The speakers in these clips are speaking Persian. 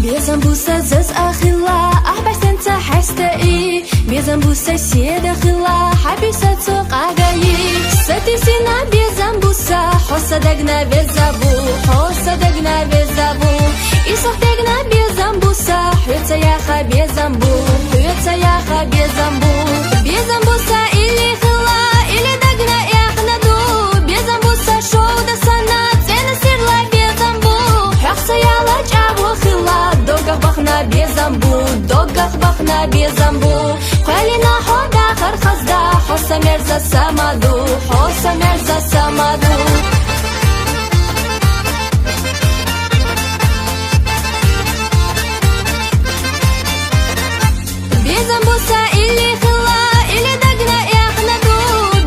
بيزنبوسة زز أخلا أحبسن تحستئي بيزنبوسة سيد أخلا حبيسة سوق عقاي ستسينا بيزنبوسة حصدقنا بيزابو حصدقنا بيزابو إصحتقنا بيزنبوسة حيوتا ياخا بيزنبو حيوتا ياخا بيزنبو بيزنبوسة إلي خلا إلي دقنا ياخنا دو بيزنبوسة شو دا سنة تينا سيرلا بيزنبو حقسا يالا جابو خلا دوغخ بخنا بيزنبو دوغخ بخنا بيزنبو قالينا حودا خرخزدا حوسا مرزا سامادو حوسا مرزا سامادو بيزنبوسة إلي خلا إلي دقنا ياخنا دو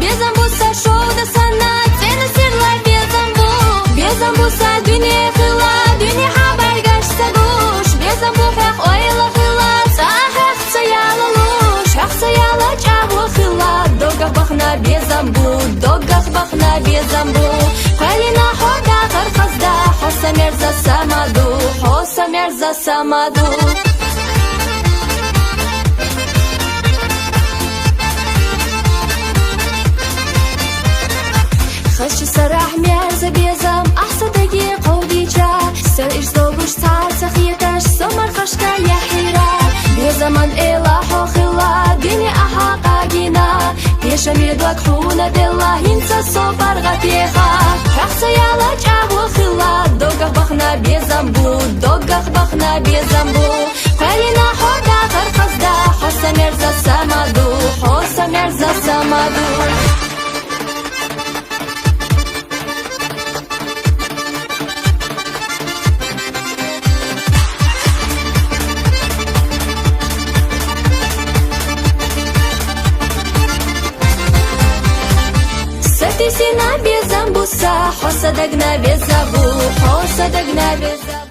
بيزنبوسة شو دا سنة تينا سيرلا بيزنبو بيزنبوسة دنيا خلا دنيا حبر قاش سدوش بيزنبو حق ويلا خلا صاحق سيالا لوش حق سيالا جابو خلا دوغخ بخنا بيزنبو دوغخ بخنا بيزنبو قالينا حودا خرخزدا حوسا مرزا سامادو حوسا مرزا سامادو خش سرح ميرزا بيزم أحسن دقيقة وديجا سر إرزوبش تعال سخيتش سمر خشكا يحيرا بيزمان إلا حوخلا ديني أحاقا جينا بيشا ميدوك حونا دلا هنسا صوبر غتيخا حقسا يالا جابو خلا دوغخ بخنا بيزنبو دوغخ بخنا بيزنبو قالينا حودا خرخزدا حوسا مرزا سامادو حوسا مرزا سامادو ستسينا بيزنبوسة حوصدقنا بيزابو حوصدقنا بيزابو